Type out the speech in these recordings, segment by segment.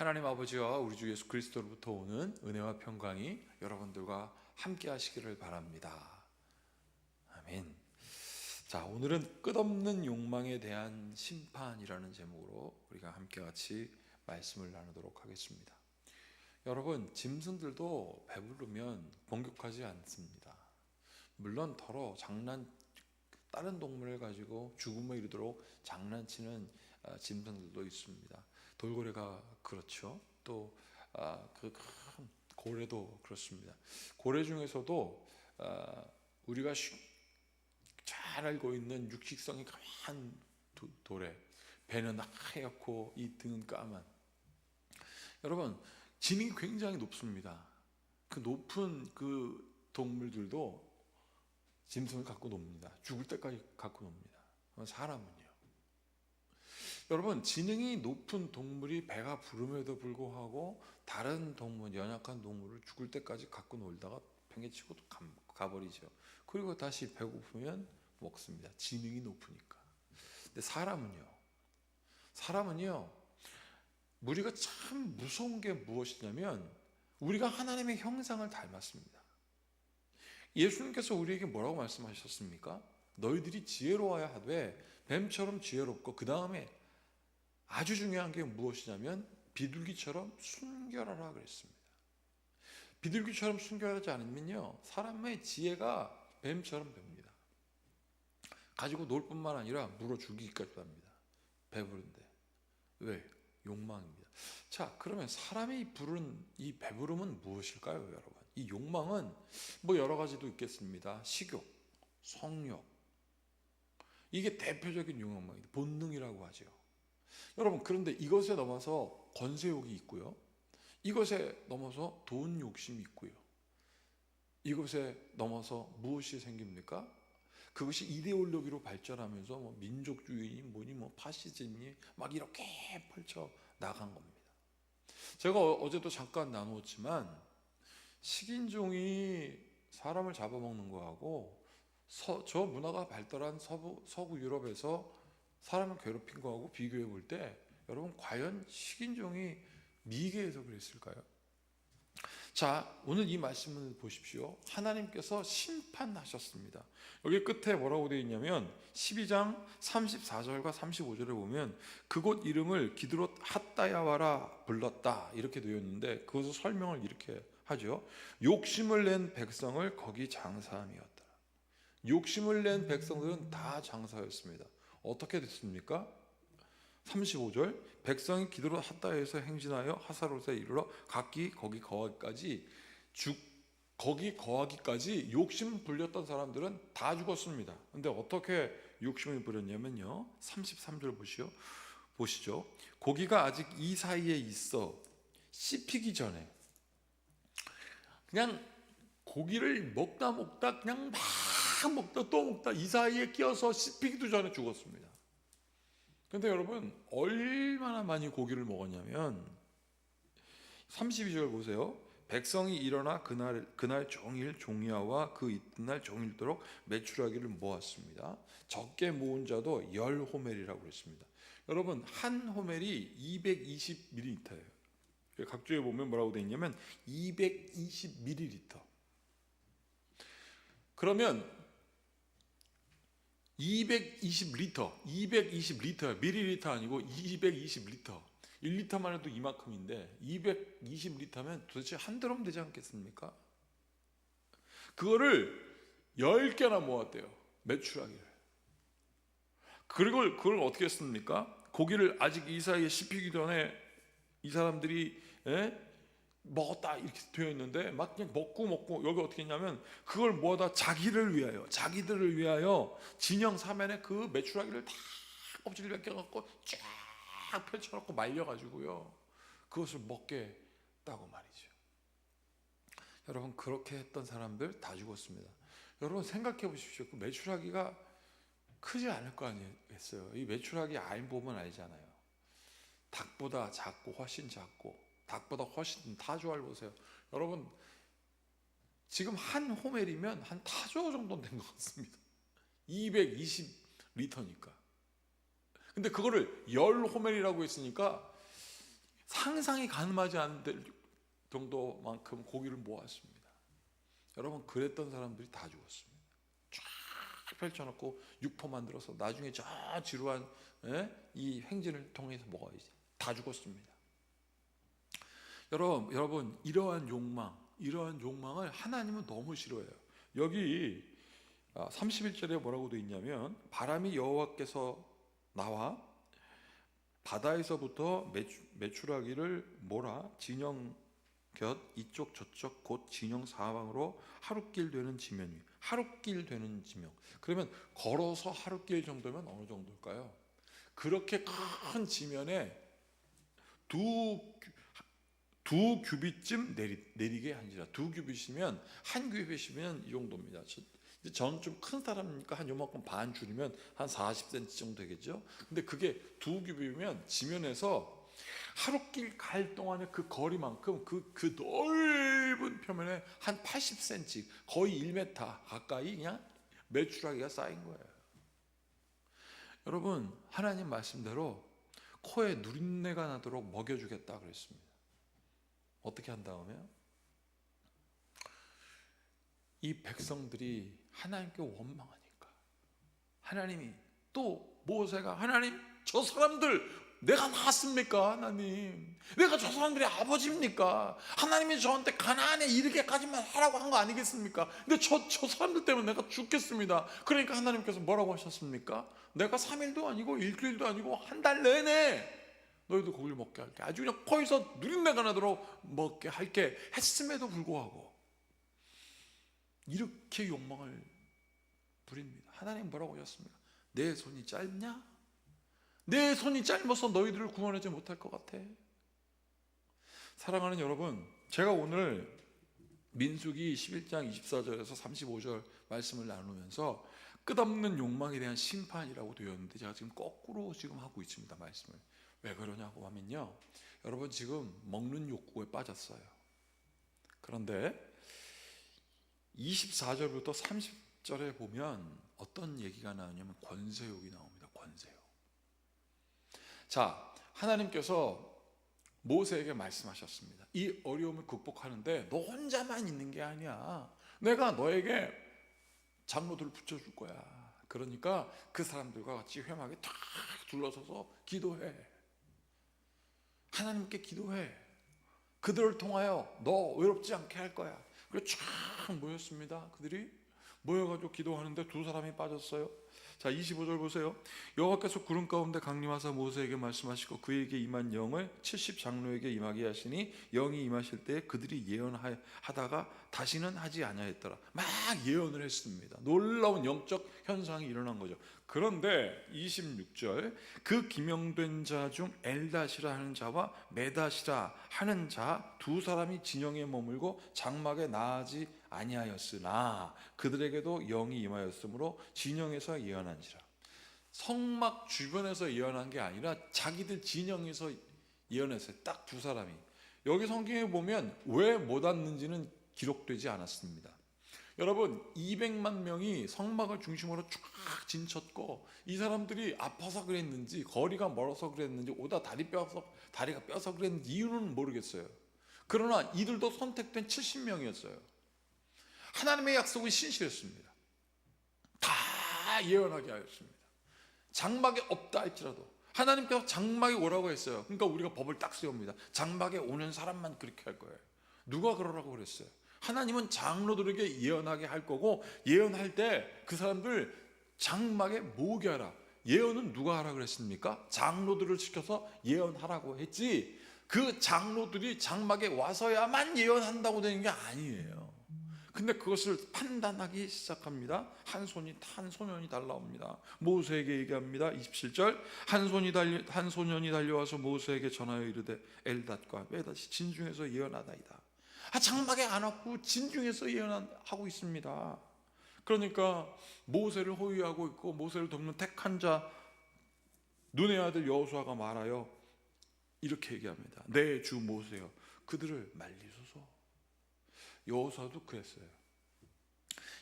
하나님 아버지와 우리 주 예수 그리스도로부터 오는 은혜와 평강이 여러분들과 함께 하시기를 바랍니다. 아멘. 자, 오늘은 끝없는 욕망에 대한 심판이라는 제목으로 우리가 함께 같이 말씀을 나누도록 하겠습니다. 여러분, 짐승들도 배부르면 공격하지 않습니다. 물론 다른 동물을 가지고 죽음에 이르도록 장난치는 짐승들도 있습니다. 돌고래가 그렇죠. 또 그 큰 고래도 그렇습니다. 고래 중에서도 우리가 잘 알고 있는 육식성이 강한 도래, 배는 하얗고 이 등은 까만. 여러분, 지능이 굉장히 높습니다. 그 높은 그 동물들도 짐승을 갖고 놉니다. 죽을 때까지 갖고 놉니다. 사람은요. 여러분, 지능이 높은 동물이 배가 부름에도 불구하고 다른 동물, 연약한 동물을 죽을 때까지 갖고 놀다가 팽개치고 가버리죠. 그리고 다시 배고프면 먹습니다. 지능이 높으니까. 근데 사람은요, 우리가 참 무서운 게 무엇이냐면 우리가 하나님의 형상을 닮았습니다. 예수님께서 우리에게 뭐라고 말씀하셨습니까? 너희들이 지혜로워야 하되 뱀처럼 지혜롭고, 그 다음에 아주 중요한 게 무엇이냐면 비둘기처럼 순결하라 그랬습니다. 비둘기처럼 순결하지 않으면요, 사람의 지혜가 뱀처럼 됩니다. 가지고 놀 뿐만 아니라 물어 죽이기까지 합니다. 배부른데. 왜? 욕망입니다. 자, 그러면 사람이 부른 이 배부름은 무엇일까요, 여러분? 이 욕망은 뭐 여러 가지도 있겠습니다. 식욕, 성욕, 이게 대표적인 욕망입니다. 본능이라고 하죠. 여러분, 그런데 이것에 넘어서 권세욕이 있고요, 이것에 넘어서 돈 욕심이 있고요, 이것에 넘어서 무엇이 생깁니까? 그것이 이데올로기로 발전하면서 뭐 민족주의니 뭐니 뭐 파시즘이 막 이렇게 펼쳐 나간 겁니다. 제가 어제도 잠깐 나누었지만 식인종이 사람을 잡아먹는 거하고 저 문화가 발달한 서구 유럽에서 사람을 괴롭힌 거하고 비교해 볼 때, 여러분, 과연 식인종이 미개해서 그랬을까요? 자, 오늘 이 말씀을 보십시오. 하나님께서 심판하셨습니다. 여기 끝에 뭐라고 되어 있냐면 12장 34절과 35절에 보면 그곳 이름을 기드롯 핫다야와라 불렀다 이렇게 되어 있는데, 그것을 설명을 이렇게 하죠. 욕심을 낸 백성을 거기 장사함이었더라. 욕심을 낸 백성들은 다 장사였습니다. 어떻게 됐습니까? 35절, 백성이 기드롯 핫다야에서 행진하여 하사롯에 이르러 각기 거기 거하기까지 욕심 불렸던 사람들은 다 죽었습니다. 근데 어떻게 욕심을 부렸냐면요, 33절 보시죠. 고기가 아직 이 사이에 있어 씹히기 전에, 그냥 고기를 먹다 그냥 막 먹다 또 먹다 이 사이에 끼어서 씹히기도 전에 죽었습니다. 근데 여러분, 얼마나 많이 고기를 먹었냐면 32절 보세요. 백성이 일어나 그날 종일 종야와 그 이튿날 종일도록 메추라기를 모았습니다. 적게 모은 자도 10호멜이라고 그랬습니다. 여러분, 한 호멜이 220ml예요. 각주에 보면 뭐라고 되어 있냐면 220ml. 그러면 220리터, 밀리리터 아니고 220리터. 1리터만 해도 이만큼인데 220리터면 도대체 한 드럼 되지 않겠습니까? 그거를 10개나 모았대요, 메추라기를. 그리고 그걸 어떻게 했습니까? 고기를 아직 이 사이에 씹히기 전에 이 사람들이 먹었다 이렇게 되어 있는데 막 그냥 먹고 여기 어떻게 했냐면 그걸 모아다 자기들을 위하여 진영 사면에 그 메추라기를 다 껍질 벗겨갖고 쫙 펼쳐놓고 말려가지고요, 그것을 먹게 했다고 말이죠. 여러분, 그렇게 했던 사람들 다 죽었습니다. 여러분, 생각해 보십시오. 그 메추라기가 크지 않을 거 아니겠어요? 이 메추라기 알 보면 알잖아요. 닭보다 작고 훨씬 작고 닭보다 훨씬 타조알 보세요. 여러분, 지금 한 호멜이면 한 타조 정도 된 것 같습니다. 220리터니까. 근데 그거를 10호멜이라고 했으니까 상상이 가늠하지 않을 정도만큼 고기를 모았습니다. 여러분, 그랬던 사람들이 다 죽었습니다. 쫙 펼쳐놓고 육포 만들어서 나중에 저 지루한 이 행진을 통해서 먹어야지. 다 죽었습니다. 여러분 이러한 욕망을 하나님은 너무 싫어해요. 여기 31절에 뭐라고 되어 있냐면, 바람이 여호와께서 나와 바다에서부터 메추라기를 몰아 진영 곁 이쪽 저쪽 곧 진영 사방으로 하룻길 되는 지면 위. 하룻길 되는 지명. 그러면 걸어서 하룻길 정도면 어느 정도일까요? 그렇게 큰 지면에 두 규빗쯤 내리게 한지라. 두 규빗이면, 한 규빗이면 이 정도입니다. 저는 좀 큰 사람이니까 한 요만큼 반 줄이면 한 40cm 정도 되겠죠. 근데 그게 두 규빗이면 지면에서 하룻길 갈 동안의 그 거리만큼 그 넓은 표면에 한 80cm, 거의 1m 가까이 그냥 메추라기가 쌓인 거예요. 여러분, 하나님 말씀대로 코에 누린내가 나도록 먹여주겠다 그랬습니다. 어떻게 한 다음에요? 이 백성들이 하나님께 원망하니까 하나님이 또 모세가, 하나님, 저 사람들 내가 낳았습니까? 하나님, 내가 저 사람들의 아버지입니까? 하나님이 저한테 가나안에 이르게까지만 하라고 한 거 아니겠습니까? 근데 저 사람들 때문에 내가 죽겠습니다. 그러니까 하나님께서 뭐라고 하셨습니까? 내가 3일도 아니고 일주일도 아니고 한 달 내내 너희도 고기를 먹게 할게. 아주 그냥 코에서 누린내가 나도록 먹게 할게 했음에도 불구하고 이렇게 욕망을 부립니다. 하나님 뭐라고 하셨습니까? 내 손이 짧냐? 내 손이 짧아서 너희들을 구원하지 못할 것 같아. 사랑하는 여러분, 제가 오늘 민수기 11장 24절에서 35절 말씀을 나누면서 끝없는 욕망에 대한 심판이라고 되었는데, 제가 지금 거꾸로 지금 하고 있습니다. 말씀을. 왜 그러냐고 하면요, 여러분 지금 먹는 욕구에 빠졌어요. 그런데 24절부터 30절에 보면 어떤 얘기가 나오냐면 권세욕이 나옵니다. 권세욕. 자, 하나님께서 모세에게 말씀하셨습니다. 이 어려움을 극복하는데 너 혼자만 있는 게 아니야. 내가 너에게 장로들을 붙여줄 거야. 그러니까 그 사람들과 같이 회막에 탁 둘러서서 기도해. 하나님께 기도해. 그들을 통하여 너 외롭지 않게 할 거야. 그리고 쫙 모였습니다. 그들이 모여가지고 기도하는데 두 사람이 빠졌어요. 자, 25절 보세요. 여호와께서 구름 가운데 강림하사 모세에게 말씀하시고 그에게 임한 영을 70장로에게 임하게 하시니 영이 임하실 때 그들이 예언하다가 다시는 하지 아니하였더라. 막 예언을 했습니다. 놀라운 영적 현상이 일어난 거죠. 그런데 26절, 그 기명된 자 중 엘다시라 하는 자와 메다시라 하는 자 두 사람이 진영에 머물고 장막에 나아지 아니하였으나 그들에게도 영이 임하였으므로 진영에서 예언한지라. 성막 주변에서 예언한 게 아니라 자기들 진영에서 예언했어요. 딱 두 사람이. 여기 성경에 보면 왜 못 왔는지는 기록되지 않았습니다. 여러분, 200만 명이 성막을 중심으로 쫙 진쳤고 이 사람들이 아파서 그랬는지 거리가 멀어서 그랬는지 오다 다리가 뼈서 그랬는지 이유는 모르겠어요. 그러나 이들도 선택된 70명이었어요. 하나님의 약속은 신실했습니다. 다 예언하게 하였습니다. 장막에 없다 할지라도 하나님께서 장막에 오라고 했어요. 그러니까 우리가 법을 딱 세웁니다. 장막에 오는 사람만 그렇게 할 거예요. 누가 그러라고 그랬어요? 하나님은 장로들에게 예언하게 할 거고, 예언할 때 그 사람들 장막에 모으게 하라. 예언은 누가 하라 그랬습니까? 장로들을 시켜서 예언하라고 했지, 그 장로들이 장막에 와서야만 예언한다고 되는 게 아니에요. 근데 그것을 판단하기 시작합니다. 한 소년이 달라옵니다. 모세에게 얘기합니다. 27절, 한 소년이 달려와서 모세에게 전하여 이르되 엘닷과 메닷이 진중에서 예언하다이다. 장막에 안 왔고 진중에서 예언하고 있습니다. 그러니까 모세를 호위하고 있고 모세를 돕는 택한 자 눈의 아들 여호수아가 말하여 이렇게 얘기합니다. 내 주 모세여, 그들을 말리소서. 여호수아도 그랬어요.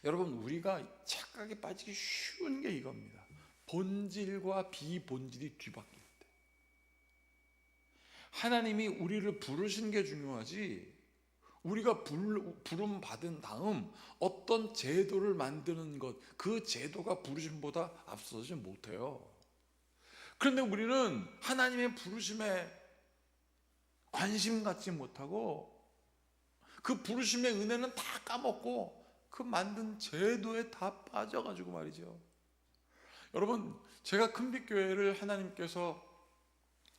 여러분, 우리가 착각에 빠지기 쉬운 게 이겁니다. 본질과 비본질이 뒤바뀔 때, 하나님이 우리를 부르신 게 중요하지, 우리가 부름 받은 다음 어떤 제도를 만드는 것, 그 제도가 부르심보다 앞서지 못해요. 그런데 우리는 하나님의 부르심에 관심 갖지 못하고 그 부르심의 은혜는 다 까먹고 그 만든 제도에 다 빠져가지고 말이죠. 여러분, 제가 큰빛교회를 하나님께서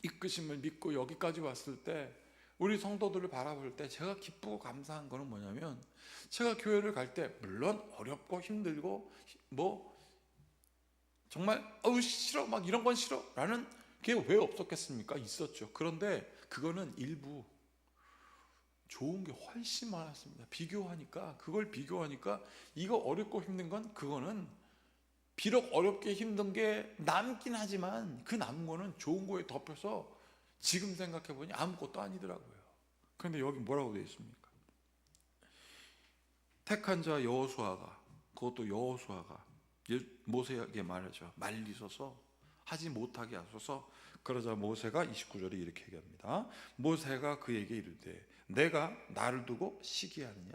이끄심을 믿고 여기까지 왔을 때, 우리 성도들을 바라볼 때 제가 기쁘고 감사한 거는 뭐냐면, 제가 교회를 갈 때 물론 어렵고 힘들고 뭐 정말 싫어 막 이런 건 싫어 라는 게 왜 없었겠습니까? 있었죠. 그런데 그거는 일부, 좋은 게 훨씬 많았습니다. 그걸 비교하니까 이거 어렵고 힘든 건, 그거는 비록 어렵게 힘든 게 남긴 하지만 그 남은 거는 좋은 거에 덮여서 지금 생각해 보니 아무것도 아니더라고요. 그런데 여기 뭐라고 되어 있습니까? 택한 자 여호수아가, 그것도 여호수아가 모세에게 말하죠. 말리소서, 하지 못하게 하소서. 그러자 모세가 29절에 이렇게 얘기합니다. 모세가 그에게 이르되 내가 나를 두고 시기하느냐?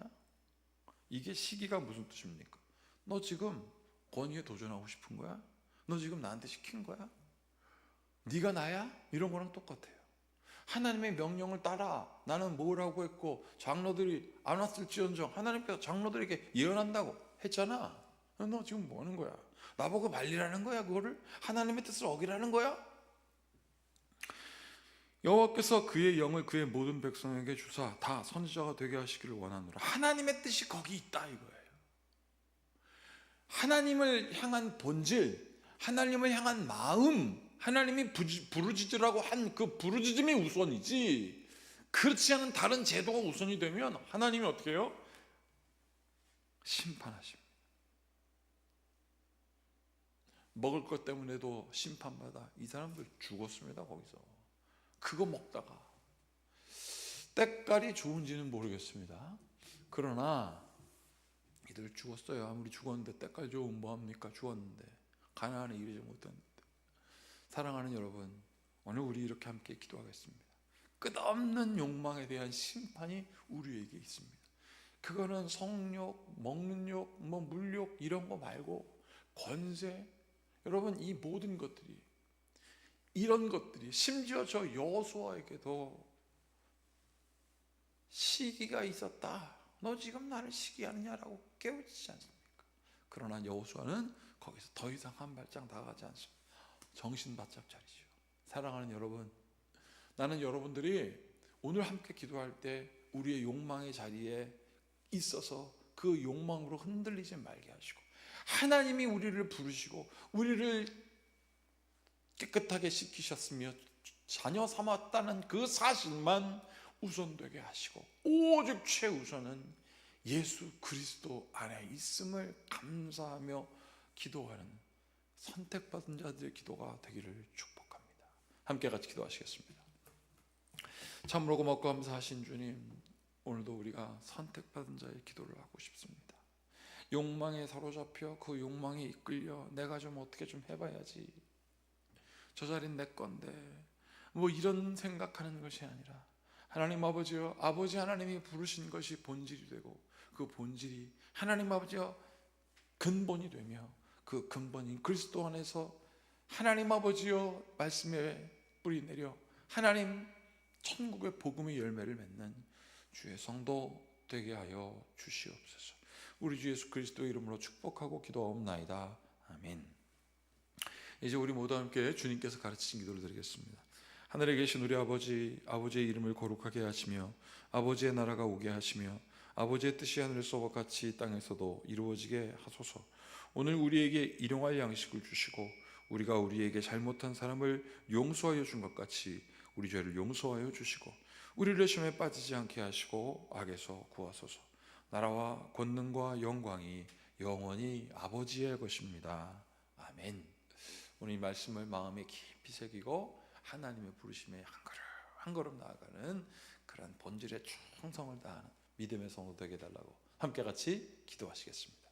이게 시기가 무슨 뜻입니까? 너 지금 권위에 도전하고 싶은 거야? 너 지금 나한테 시킨 거야? 네가 나야? 이런 거랑 똑같아요. 하나님의 명령을 따라. 나는 뭐라고 했고 장로들이 안 왔을지언정 하나님께서 장로들에게 예언한다고 했잖아. 너 지금 뭐 하는 거야? 나보고 말리라는 거야? 그거를 하나님의 뜻을 어기라는 거야? 여호와께서 그의 영을 그의 모든 백성에게 주사 다 선지자가 되게 하시기를 원하노라. 하나님의 뜻이 거기 있다 이거예요. 하나님을 향한 본질, 하나님을 향한 마음, 하나님이 부르짖으라고 한 그 부르짖음이 우선이지, 그렇지 않은 다른 제도가 우선이 되면 하나님이 어떻게 해요? 심판하십니다. 먹을 것 때문에도 심판받아. 이 사람들 죽었습니다. 거기서 그거 먹다가. 때깔이 좋은지는 모르겠습니다. 그러나 이들 죽었어요. 아무리 죽었는데 때깔 좋으면 뭐합니까? 죽었는데 가나안에 이르지 못했는데. 사랑하는 여러분, 오늘 우리 이렇게 함께 기도하겠습니다. 끝없는 욕망에 대한 심판이 우리에게 있습니다. 그거는 성욕, 먹는 욕, 물욕 이런 거 말고 권세, 여러분 이 모든 것들이, 이런 것들이, 심지어 저 여호수아에게도 시기가 있었다. 너 지금 나를 시기하느냐라고 깨우치지 않습니까? 그러나 여호수아는 거기서 더 이상 한 발짝 나가지 않습니다. 정신 바짝 차리죠. 사랑하는 여러분, 나는 여러분들이 오늘 함께 기도할 때 우리의 욕망의 자리에 있어서 그 욕망으로 흔들리지 말게 하시고, 하나님이 우리를 부르시고 우리를 깨끗하게 씻기셨으며 자녀 삼았다는 그 사실만 우선되게 하시고, 오직 최우선은 예수 그리스도 안에 있음을 감사하며 기도하는 선택받은 자들의 기도가 되기를 축복합니다. 함께 같이 기도하시겠습니다. 참으로 고맙고 감사하신 주님, 오늘도 우리가 선택받은 자의 기도를 하고 싶습니다. 욕망에 사로잡혀 그 욕망에 이끌려 내가 좀 어떻게 좀 해봐야지, 저 자리는 내 건데 뭐 이런 생각하는 것이 아니라, 하나님 아버지여, 아버지 하나님이 부르신 것이 본질이 되고 그 본질이 하나님 아버지여 근본이 되며, 그 근본인 그리스도 안에서 하나님 아버지여 말씀에 뿌리 내려 하나님 천국의 복음의 열매를 맺는 주의 성도 되게 하여 주시옵소서. 우리 주 예수 그리스도의 이름으로 축복하고 기도하옵나이다. 아멘. 이제 우리 모두 함께 주님께서 가르치신 기도를 드리겠습니다. 하늘에 계신 우리 아버지, 아버지의 이름을 거룩하게 하시며 아버지의 나라가 오게 하시며 아버지의 뜻이 하늘에서와 같이 땅에서도 이루어지게 하소서. 오늘 우리에게 일용할 양식을 주시고 우리가 우리에게 잘못한 사람을 용서하여 준 것 같이 우리 죄를 용서하여 주시고 우리를 시험에 빠지지 않게 하시고 악에서 구하소서. 나라와 권능과 영광이 영원히 아버지의 것입니다. 아멘. 오늘 이 말씀을 마음에 깊이 새기고 하나님의 부르심에 한 걸음 나아가는 그런 본질의 충성을 다하는 믿음의 성도 되게 해달라고 함께 같이 기도하시겠습니다.